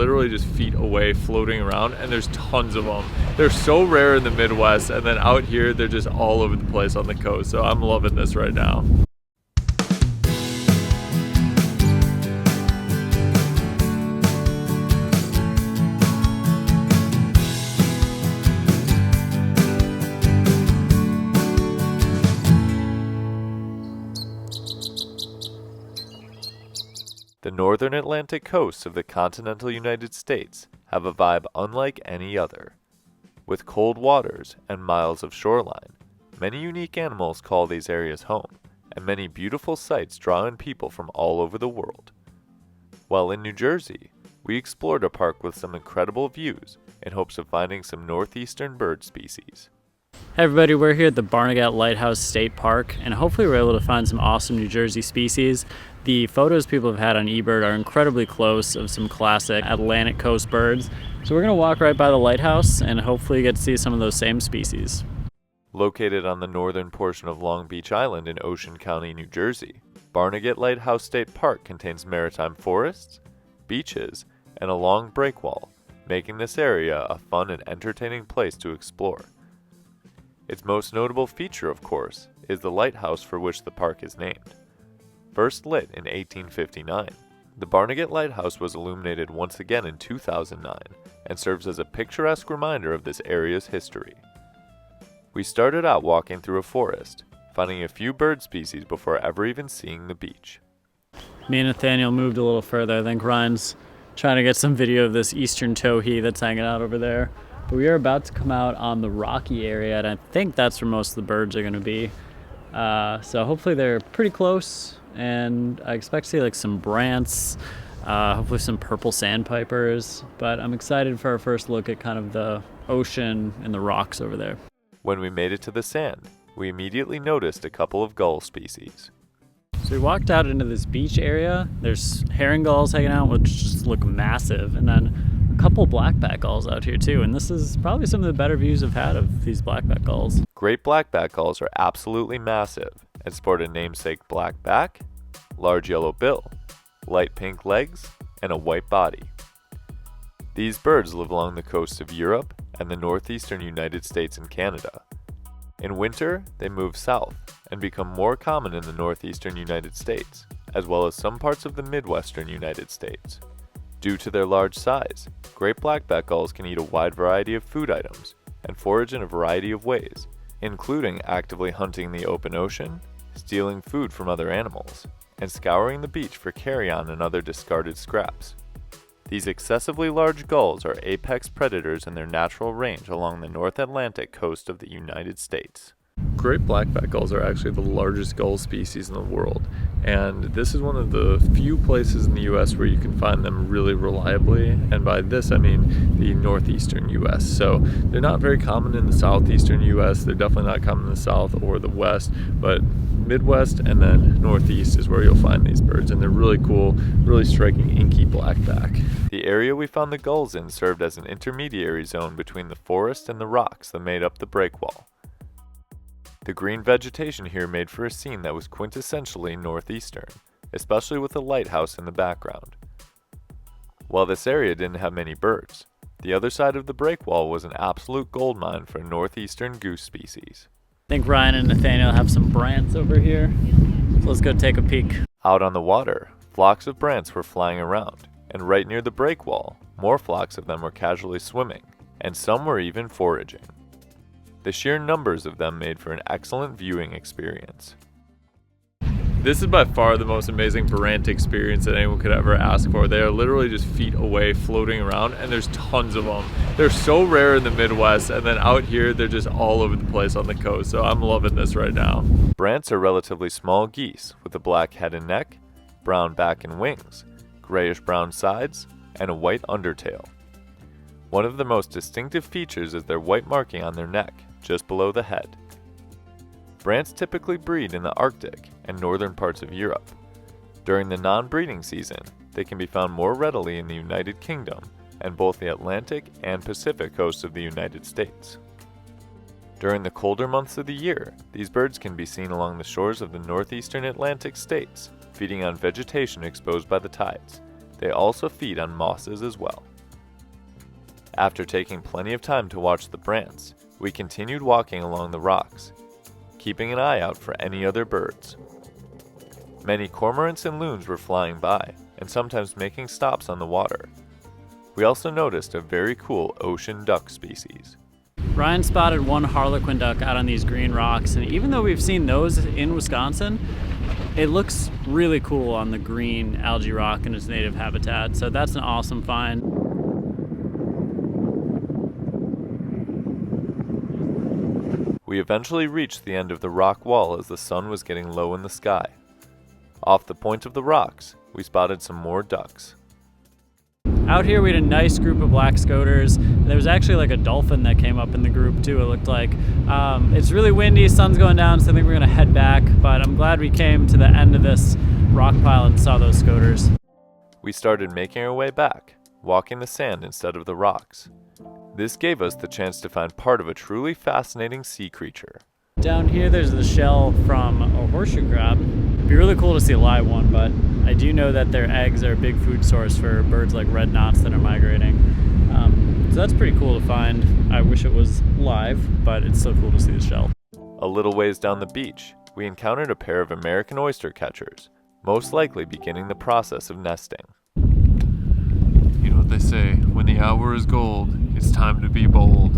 literally just feet away floating around, and there's tons of them. They're so rare in the Midwest, and then out here they're just all over the place on the coast, so I'm loving this right now. The northern Atlantic coasts of the continental United States have a vibe unlike any other. With cold waters and miles of shoreline, many unique animals call these areas home, and many beautiful sights draw in people from all over the world. While in New Jersey, we explored a park with some incredible views in hopes of finding some northeastern bird species. Hey everybody, we're here at the Barnegat Lighthouse State Park, and hopefully we're able to find some awesome New Jersey species. The photos people have had on eBird are incredibly close of some classic Atlantic coast birds. So we're going to walk right by the lighthouse and hopefully get to see some of those same species. Located on the northern portion of Long Beach Island in Ocean County, New Jersey, Barnegat Lighthouse State Park contains maritime forests, beaches, and a long breakwall, making this area a fun and entertaining place to explore. Its most notable feature, of course, is the lighthouse for which the park is named. First lit in 1859, the Barnegat Lighthouse was illuminated once again in 2009 and serves as a picturesque reminder of this area's history. We started out walking through a forest, finding a few bird species before ever even seeing the beach. Me and Nathaniel moved a little further. I think Ryan's trying to get some video of this eastern towhee that's hanging out over there. But we are about to come out on the rocky area, and I think that's where most of the birds are going to be. So hopefully they're pretty close, and I expect to see like some Brants, hopefully some purple sandpipers, but I'm excited for our first look at kind of the ocean and the rocks over there. When we made it to the sand, we immediately noticed a couple of gull species. So we walked out into this beach area. There's herring gulls hanging out, which just look massive, and then a couple blackback gulls out here too, and this is probably some of the better views I've had of these blackback gulls. Great blackback gulls are absolutely massive and sport a namesake black back, large yellow bill, light pink legs, and a white body. These birds live along the coasts of Europe and the northeastern United States and Canada. In winter, they move south and become more common in the northeastern United States, as well as some parts of the midwestern United States. Due to their large size, great blackback gulls can eat a wide variety of food items and forage in a variety of ways, including actively hunting the open ocean, stealing food from other animals, and scouring the beach for carrion and other discarded scraps. These excessively large gulls are apex predators in their natural range along the North Atlantic coast of the United States. Great blackback gulls are actually the largest gull species in the world, and this is one of the few places in the U.S. where you can find them really reliably, and by this I mean the northeastern U.S. So they're not very common in the southeastern U.S., they're definitely not common in the south or the west, but Midwest and then Northeast is where you'll find these birds, and they're really cool, really striking inky blackback. The area we found the gulls in served as an intermediary zone between the forest and the rocks that made up the breakwall. The green vegetation here made for a scene that was quintessentially northeastern, especially with the lighthouse in the background. While this area didn't have many birds, the other side of the breakwall was an absolute goldmine for northeastern goose species. I think Ryan and Nathaniel have some Brants over here, so let's go take a peek. Out on the water, flocks of Brants were flying around, and right near the breakwall, more flocks of them were casually swimming, and some were even foraging. The sheer numbers of them made for an excellent viewing experience. This is by far the most amazing Brant experience that anyone could ever ask for. They are literally just feet away floating around, and there's tons of them. They're so rare in the Midwest, and then out here they're just all over the place on the coast, so I'm loving this right now. Brants are relatively small geese with a black head and neck, brown back and wings, grayish-brown sides, and a white undertail. One of the most distinctive features is their white marking on their neck, just below the head. Brants typically breed in the Arctic and northern parts of Europe. During the non-breeding season, they can be found more readily in the United Kingdom and both the Atlantic and Pacific coasts of the United States. During the colder months of the year, these birds can be seen along the shores of the northeastern Atlantic states, feeding on vegetation exposed by the tides. They also feed on mosses as well. After taking plenty of time to watch the Brants, we continued walking along the rocks, keeping an eye out for any other birds. Many cormorants and loons were flying by, and sometimes making stops on the water. We also noticed a very cool ocean duck species. Ryan spotted one harlequin duck out on these green rocks, and even though we've seen those in Wisconsin, it looks really cool on the green algae rock in its native habitat, so that's an awesome find. We eventually reached the end of the rock wall as the sun was getting low in the sky. Off the point of the rocks, we spotted some more ducks. Out here we had a nice group of black scoters. There was actually like a dolphin that came up in the group too, it looked like. It's really windy, sun's going down, so I think we're gonna head back, but I'm glad we came to the end of this rock pile and saw those scoters. We started making our way back, walking the sand instead of the rocks. This gave us the chance to find part of a truly fascinating sea creature. Down here there's the shell from a horseshoe crab. It'd be really cool to see a live one, but I do know that their eggs are a big food source for birds like red knots that are migrating. So that's pretty cool to find. I wish it was live, but it's so cool to see the shell. A little ways down the beach, we encountered a pair of American oyster catchers, most likely beginning the process of nesting. You know what they say, when the hour is gold, it's time to be bold.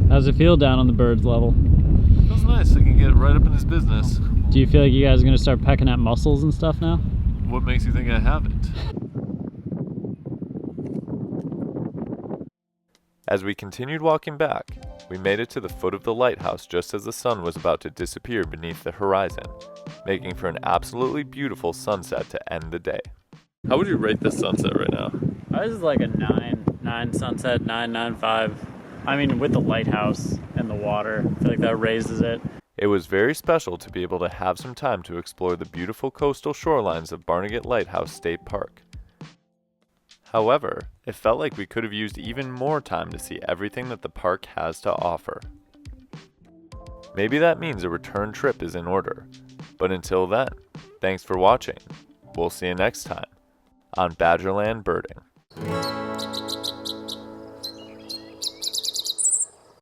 How's it feel down on the birds level? Feels nice, I can get right up in his business. Do you feel like you guys are gonna start pecking at mussels and stuff now? What makes you think I haven't? As we continued walking back, we made it to the foot of the lighthouse just as the sun was about to disappear beneath the horizon, making for an absolutely beautiful sunset to end the day. How would you rate this sunset right now? This is like a 9 sunset, 9.95. I mean, with the lighthouse and the water, I feel like that raises it. It was very special to be able to have some time to explore the beautiful coastal shorelines of Barnegat Lighthouse State Park. However, it felt like we could have used even more time to see everything that the park has to offer. Maybe that means a return trip is in order, but until then, thanks for watching. We'll see you next time on Badgerland Birding.